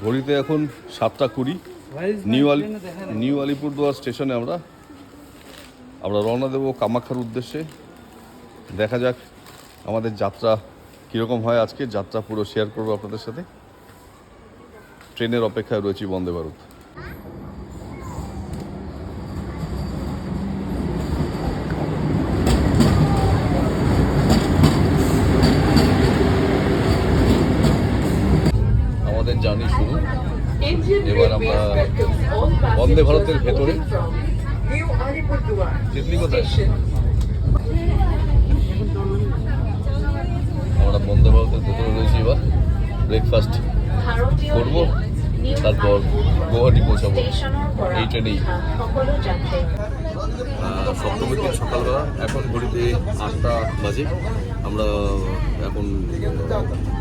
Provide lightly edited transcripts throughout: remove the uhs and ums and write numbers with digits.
ঘড়িতে এখন 7:20। নিউ আলিপুরদুয়ার স্টেশনে আমরা রওনা দেবো কামাখ্যার উদ্দেশ্যে। দেখা যাক আমাদের যাত্রা কীরকম হয়। আজকে যাত্রা পুরো শেয়ার করবো আপনাদের সাথে। ট্রেনের অপেক্ষায় রয়েছি বন্দে ভারত। আমাদের জার্নি শুরু। এবার আমরা বন্দে ভারতের ভেতরে। তিতলি কোথায়? আমরা বন্দে ভারতের ভেতরে রয়েছি। এবার ব্রেকফাস্ট করবো, তারপর গুয়াহাটি পৌঁছাবো এই ট্রেনেই। সপ্তমীর দিন সকালবেলা, এখন ঘড়িতে 8টা বাজে। আমরা এখন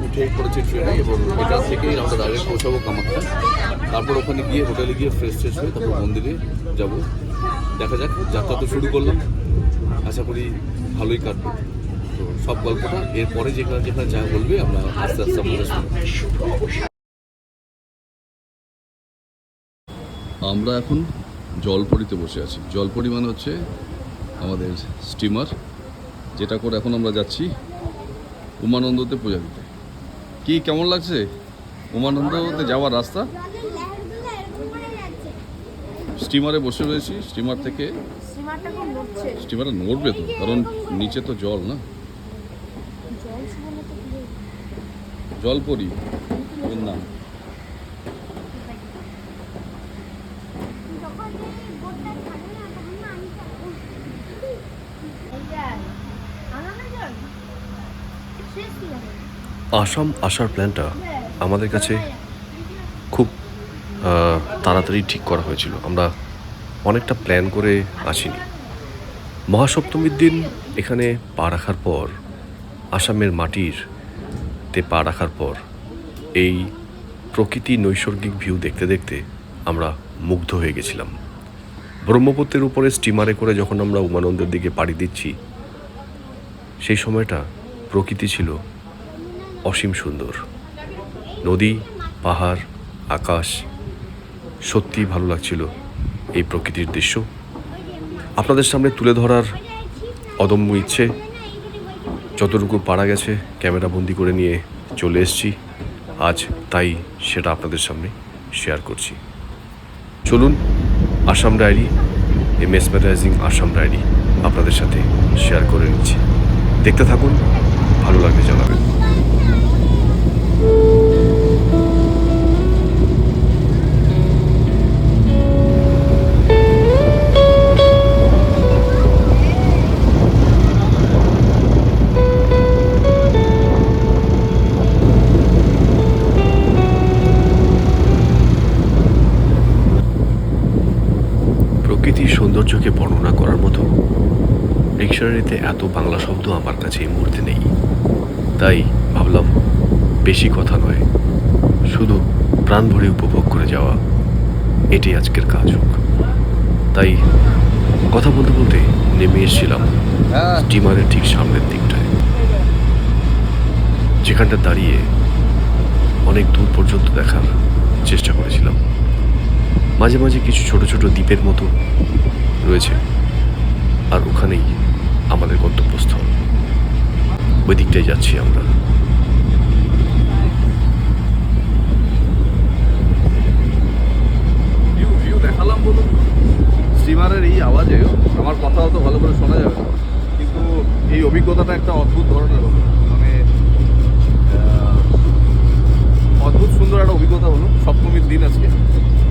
উঠে পড়েছি ট্রেনে এবং এটা থেকেই আমরা ডাইরেক্ট পৌঁছাবো কামাখ্যা। তারপর ওখানে গিয়ে হোটেলে গিয়ে ফ্রেশ হয়ে তারপর মন্দিরে যাব। দেখা যাক, যাত্রা তো শুরু করলাম, আশা করি ভালোই কাটবে। তো সব গল্পটা এরপরে যেখানে যা বলবে আমরা আস্তে আস্তে আপনাদের শুনবো। আমরা এখন জলপরিতে বসে আছি। জলপরি মানে হচ্ছে আমাদের স্টিমার, যেটা করে এখন আমরা যাচ্ছি উমানন্দতে পূজা দিতে। কি কেমন লাগছে উমানন্দতে যাওয়ার রাস্তা? স্টিমারে বসে রয়েছি। স্টিমারটা নড়বে তো, কারণ নিচে তো জল না। জলপরি ওর নাম। আসাম আসার প্ল্যানটা আমাদের কাছে খুব তাড়াতাড়ি ঠিক করা হয়েছিল। আমরা অনেকটা প্ল্যান করে আসিনি। মহাসপ্তমীর দিন এখানে পা রাখার পর, আসামের মাটিরতে পা রাখার পর এই প্রকৃতি নৈসর্গিক ভিউ দেখতে দেখতে আমরা মুগ্ধ হয়ে গেছিলাম। ব্রহ্মপুত্রের উপরে স্টিমারে করে যখন আমরা উমানন্দের দিকে পাড়ি দিচ্ছি, সেই সময়টা প্রকৃতি ছিল অসীম সুন্দর। নদী, পাহাড়, আকাশ, সত্যিই ভালো লাগছিল এই প্রকৃতির দৃশ্য। আপনাদের সামনে তুলে ধরার অদম্য ইচ্ছে, যতটুকু পারা গেছে ক্যামেরা বন্দি করে নিয়ে চলে এসেছি আজ, তাই সেটা আপনাদের সামনে শেয়ার করছি। চলুন, আসাম ডায়েরি, এই মেসমেরাইজিং আসাম ডায়েরি আপনাদের সাথে শেয়ার করে নিচ্ছি। দেখতে থাকুন, ভালো লাগলে জানাবেন। প্রকৃতির সৌন্দর্যকে বর্ণনা করার মতো ডিকশনারিতে এত বাংলা শব্দ আমার কাছে এই মুহূর্তে নেই। তাই ভাবলাম বেশি কথা নয়, শুধু প্রাণ ভরে উপভোগ করে যাওয়া, এটাই আজকের কাজ হোক। তাই কথা বলতে বলতে নেমে এসেছিলাম স্টিমারের ঠিক সামনের দিকটায়, যেখানটা দাঁড়িয়ে অনেক দূর পর্যন্ত দেখার চেষ্টা করেছিলাম। মাঝে মাঝে কিছু ছোট ছোট দ্বীপের মতো রয়েছে, আর ওখানেই আমাদের গন্তব্যস্থল। ওই দিকটাই যাচ্ছি আমরা। ভিউ দেখালাম বলুন, স্টিমারের এই আওয়াজে আমার কথা তো ভালো করে শোনা যাবে না, কিন্তু এই অভিজ্ঞতাটা একটা অদ্ভুত ধরনের হলো। মানে অদ্ভুত সুন্দর একটা অভিজ্ঞতা হলো। সপ্তমীর দিন আজকে,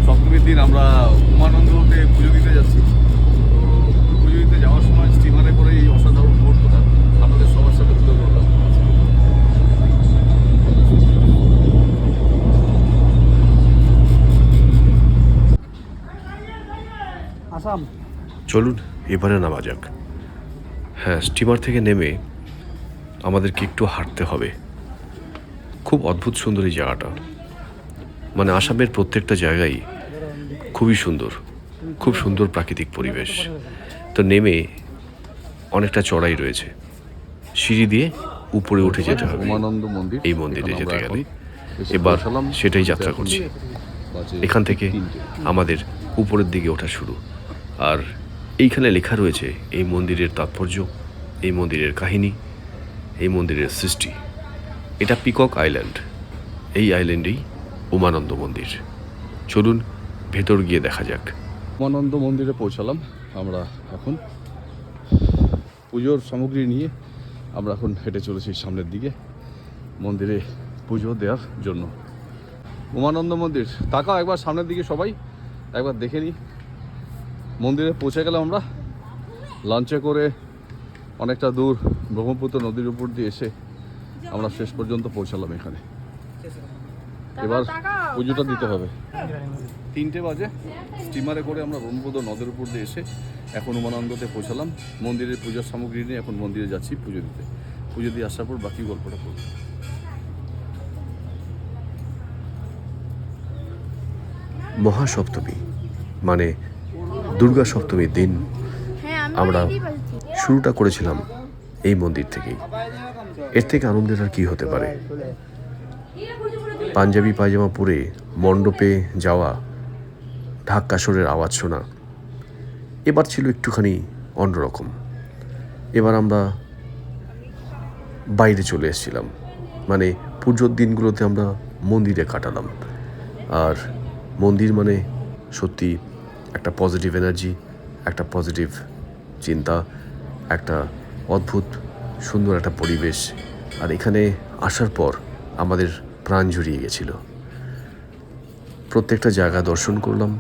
সপ্তমীর দিন আমরা উমানন্দতে পুজো দিতে যাচ্ছি। তো পুজো দিতে যাওয়ার সময় স্টিমারে করে এই অসাধারণ মুহূর্তটা আপনাদের সবার সাথে তুলে ধরলাম। আসাম চলুন এবারে নামা যাক। হ্যাঁ, স্টিমার থেকে নেমে আমাদেরকে একটু হাঁটতে হবে। খুব অদ্ভুত সুন্দর এই জায়গাটা। মানে আসামের প্রত্যেকটা জায়গায় খুবই সুন্দর, খুব সুন্দর প্রাকৃতিক পরিবেশ। তো নেমে অনেকটা চড়াই রয়েছে, সিঁড়ি দিয়ে উপরে উঠে যেতে হবে উমানন্দ মন্দির। এই মন্দিরে যেতে গেলে। এসে এবার পৌঁছালাম। সেটাই যাত্রা করছি। বাজে এখান থেকে 3টে। আমাদের উপরের দিকে ওঠা শুরু। আর এইখানে লেখা রয়েছে এই মন্দিরের তাৎপর্য, এই মন্দিরের কাহিনী, এই মন্দিরের সৃষ্টি। এটা পিকক আইল্যান্ড। এই আইল্যান্ডেই উমানন্দ মন্দির। চলুন ভেতর গিয়ে দেখা যাক। উমানন্দ মন্দিরে পৌঁছালাম আমরা এখন। পুজোর সামগ্রী নিয়ে আমরা এখন হেঁটে চলেছি সামনের দিকে মন্দিরে পুজো দেওয়ার জন্য। উমানন্দ মন্দির, তাকাও একবার সামনের দিকে, সবাই একবার দেখে নিই। মন্দিরে পৌঁছে গেলাম আমরা লঞ্চে করে, অনেকটা দূর ব্রহ্মপুত্র নদীর উপর দিয়ে এসে আমরা শেষ পর্যন্ত পৌঁছালাম এখানে। এবার পুজোটা দিতে হবে। 3টে বাজে স্টিমারে করে আমরা ব্রহ্মপুত্র নদের উপর দিয়ে এসে এখন উমানন্দতে পৌঁছালাম। মন্দিরের পূজার সামগ্রী নিয়ে এখন মন্দিরে যাচ্ছি পুজো দিতে। পুজো দিয়ে আসার পর বাকি গল্পটা করব। মহাসপ্তমী মানে দুর্গা সপ্তমীর দিন আমরা শুরুটা করেছিলাম এই মন্দির থেকেই। এর থেকে আনন্দের আর কি হতে পারে। পাঞ্জাবি পায়জামা পরে মণ্ডপে যাওয়া, ঢাক কাসরের আওয়াজ শোনা এবার ছিল একটুখানি অন্যরকম। এবার আমরা বাইরে চলে এসেছিলাম, মানে পুজোর দিনগুলোতে আমরা মন্দিরে কাটালাম। আর মন্দির মানে সত্যি একটা পজিটিভ এনার্জি, একটা পজিটিভ চিন্তা, একটা অদ্ভুত সুন্দর একটা পরিবেশ। আর এখানে আসার পর আমাদের প্রাণ জুড়িয়ে গেছিল। প্রত্যেকটা জায়গা দর্শন করলাম,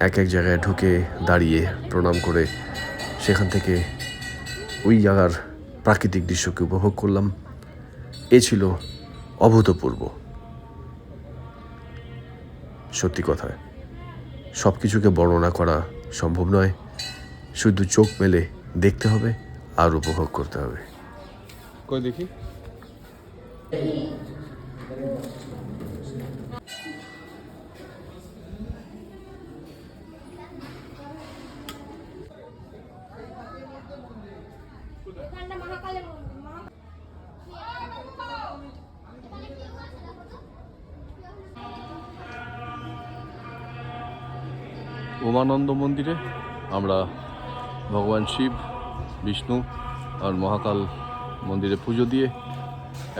এক এক জায়গায় ঢুকে দাঁড়িয়ে প্রণাম করে সেখান থেকে ওই জায়গার প্রাকৃতিক দৃশ্যকে উপভোগ করলাম। এ ছিল অভূতপূর্ব। সত্যি কথা, সব কিছুকে বর্ণনা করা সম্ভব নয়। শুধু চোখ মেলে দেখতে হবে আর উপভোগ করতে হবে। কই দেখি। উমানন্দ মন্দিরে আমরা ভগবান শিব, বিষ্ণু আর মহাকাল মন্দিরে পুজো দিয়ে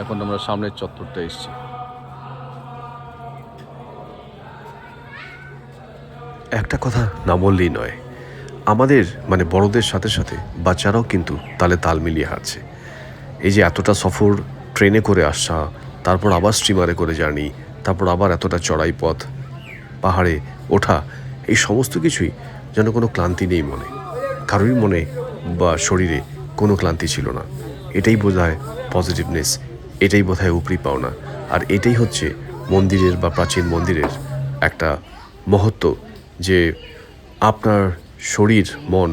এখন আমরা সামনের চত্বরটা এসেছি। একটা কথা না বললেই নয়, আমাদের মানে বড়দের সাথে সাথে বাচ্চারাও কিন্তু তালে তাল মিলিয়ে হাঁটছে। এই যে এতটা সফর ট্রেনে করে আসা, তারপর আবার স্টিমারে করে জার্নি, তারপর আবার এতটা চড়াই পথ, পাহাড়ে ওঠা, এই সমস্ত কিছুই যেন কোনো ক্লান্তি নেই মনে, কারোরই মনে বা শরীরে কোনো ক্লান্তি ছিল না। এটাই বোধহয় পজিটিভনেস, এটাই বোধহয় উপরি পাওনা। আর এটাই হচ্ছে মন্দিরের বা প্রাচীন মন্দিরের একটা মহত্ব, যে আপনার শরীর মন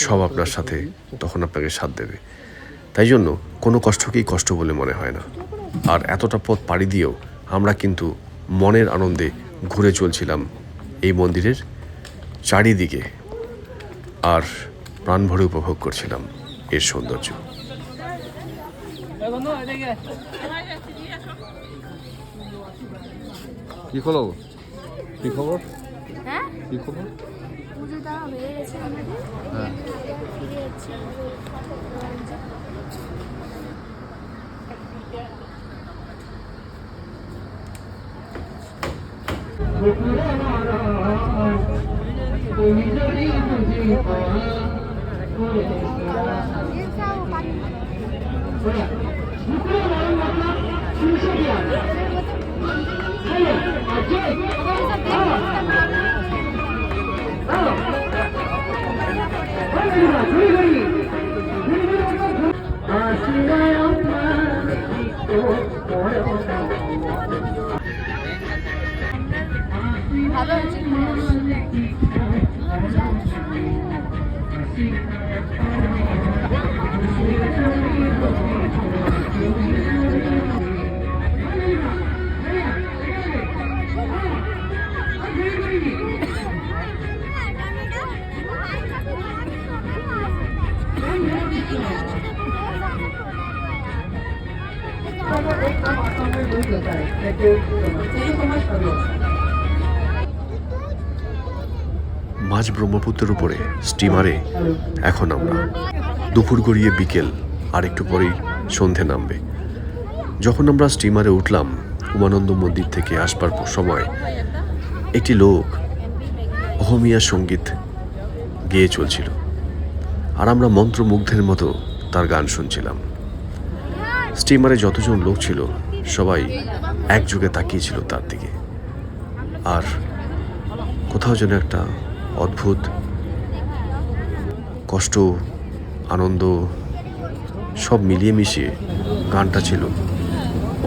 সব আপনার সাথে তখন আপনাকে সাথ দেবে। তাই জন্য কোনো কষ্টকেই কষ্ট বলে মনে হয় না। আর এতটা পথ পাড়ি দিয়েও আমরা কিন্তু মনের আনন্দে ঘুরে চলছিলাম এই মন্দিরের চারিদিকে, আর প্রাণ ভরে উপভোগ করছিলাম এর সৌন্দর্য। কি হলো, কি খবর? হ্যাঁ, কি খবর? পুজো দেওয়া হয়ে গেছে আমাদের। হ্যাঁ, ফিরে যাচ্ছি ভালো হচ্ছে। মাঝ ব্রহ্মপুত্রের উপরে স্টিমারে এখন আমরা দুপুর গড়িয়ে বিকেল আর একটু পরেই সন্ধে নামবে। যখন আমরা স্টিমারে উঠলাম উমানন্দ মন্দির থেকে আসবার সময় একটি লোক অহমিয়া সঙ্গীত গেয়ে চলছিল, আর আমরা মন্ত্রমুগ্ধের মতো তার গান শুনছিলাম। স্টিমারে যতজন লোক ছিল সবাই একযোগে তাকিয়েছিল তার দিকে, আর কোথাও যেন একটা অদ্ভুত কষ্ট, আনন্দ সব মিলিয়ে মিশিয়ে গানটা ছিল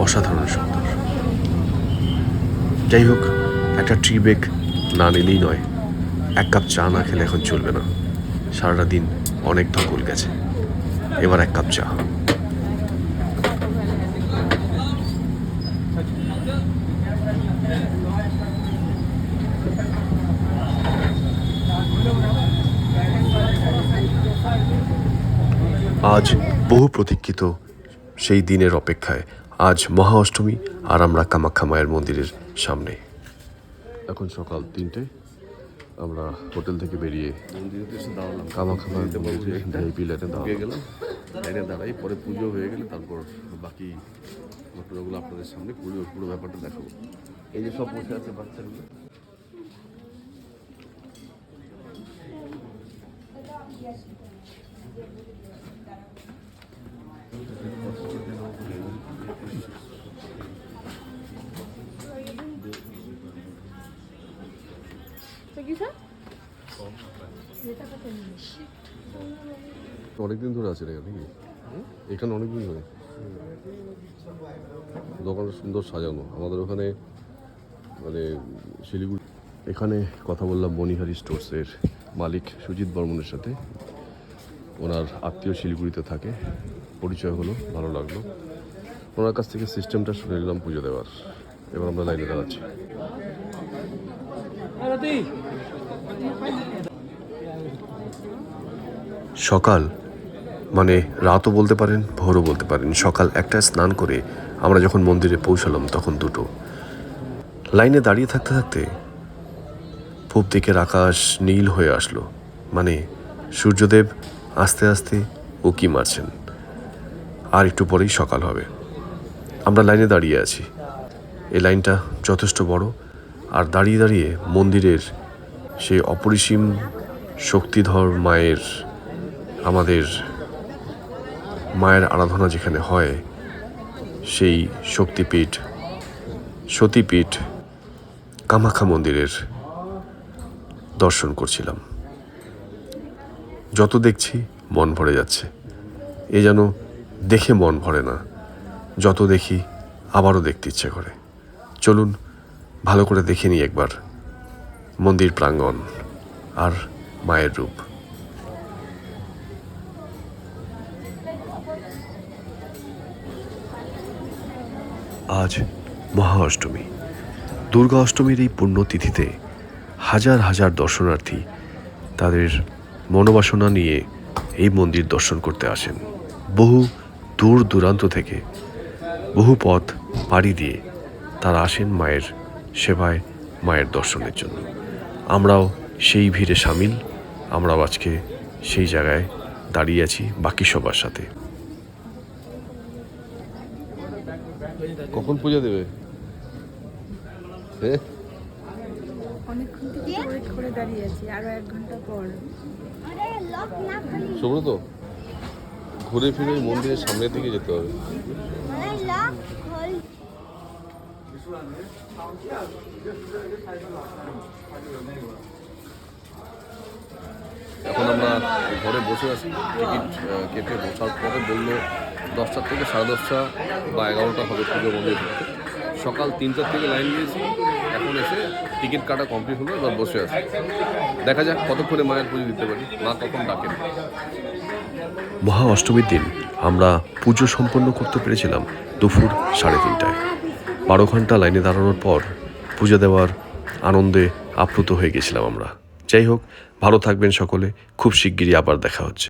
অসাধারণ সুন্দর। যাই হোক, একটা ট্রি ব্রেক না নিলেই নয়। এক কাপ চা না খেলে এখন চলবে না। সারাটা দিন অনেক ধকল গেছে, এবার এক কাপ চা। আজ বহু প্রতীক্ষিত সেই দিনের অপেক্ষায় আজ মহা অষ্টমী, আর আমরা কামাখ্যা মায়ের মন্দিরের সামনে। এখন সকাল 3টে, আমরা হোটেল থেকে বেরিয়ে কামাখ্যা মায়ের মন্দিরে ভিআইপি লাইনে দাঁড়িয়ে গেলাম। লাইনে দাঁড়াই, পরে পুজো হয়ে গেলে তারপর বাকি ঘটনাগুলো আপনাদের সামনে পুরো ব্যাপারটা দেখাবো। এই যে সব বসে আছে বাচ্চাগুলো, অনেকদিন ধরে আছে নাকি? এখানে অনেকদিন ধরে দোকানটা সুন্দর সাজানো। আমাদের ওখানে মানে শিলিগুড়ি, এখানে কথা বললাম মণিহারি স্টোর্সের মালিক সুজিত বর্মনের সাথে। ওনার আত্মীয় শিলিগুড়িতে থাকে, পরিচয় হলো, ভালো লাগলো। ওনার কাছ থেকে সিস্টেমটা শুনে নিলাম পুজো দেওয়ার। এবার আমরা লাইনে দাঁড়াচ্ছি। সকাল মানে রাতও বলতে পারেন, ভোরও বলতে পারেন। সকাল 1টায় স্নান করে আমরা যখন মন্দিরে পৌঁছালাম তখন 2টো। লাইনে দাঁড়িয়ে থাকতে থাকতে পূব দিকের আকাশ নীল হয়ে আসলো, মানে সূর্যদেব আস্তে আস্তে উঁকি মারছেন। আর একটু পরেই সকাল হবে। আমরা লাইনে দাঁড়িয়ে আছি। এই লাইনটা যথেষ্ট বড়, আর দাঁড়িয়ে দাঁড়িয়ে মন্দিরের সেই অপরিসীম শক্তিধর মায়ের, আমাদের মায়ের আরাধনা যেখানে হয়, সেই শক্তিপীঠ, সতীপীঠ কামাখ্যা মন্দিরের দর্শন করছিলাম। যত দেখছি মন ভরে যাচ্ছে। এ যেন দেখে মন ভরে না, যত দেখি আবারও দেখতে ইচ্ছে করে। চলুন ভালো করে দেখে নিই একবার মন্দির প্রাঙ্গণ আর মায়ের রূপ। আজ মহা অষ্টমী। দুর্গা অষ্টমীর এই পুণ্যতিথিতে হাজার হাজার দর্শনার্থী তাদের মনোবাসনা নিয়ে এই মন্দির দর্শন করতে আসেন। বহু দূর দূরান্ত থেকে, বহু পথ পাড়ি দিয়ে তারা আসেন মায়ের সেবায়, মায়ের দর্শনের জন্য। আমরাও সেই ভিড়ে সামিল। আমরাও আজকে সেই জায়গায় দাঁড়িয়ে আছি বাকি সবার সাথে। কখন পূজা দেবে? অনেকক্ষণ থেকে ওয়েট করে দাঁড়িয়ে আছি, আরো 1 ঘন্টা পর। সুব্রত, ঘুরে ফিরে মন্দিরের সামনে থেকে যেতে হবে। এখন আমরা ঘরে বসে আছি। টিকিট কেটে বসার পরে বললো 10টা থেকে 10:30 বা 11টা হবে পুজো মন্দির ঢুকতে। সকাল 3টার থেকে লাইন দিয়েছি, এখন এসে টিকিট কাটা কমপ্লিট হলো, এবার বসে আছি। দেখা যাক কতক্ষণে মায়ের পুজো দিতে পারি, মা কখন ডাকেন। মহা অষ্টমীর দিন আমরা পুজো সম্পন্ন করতে পেরেছিলাম দুপুর 3:30টায়। 12 ঘন্টা লাইনে দাঁড়ানোর পর পুজো দেওয়ার আনন্দে আপ্লুত হয়ে গেছিলাম আমরা। যাই হোক, ভালো থাকবেন সকলে। খুব শিগগিরই আবার দেখা হচ্ছে।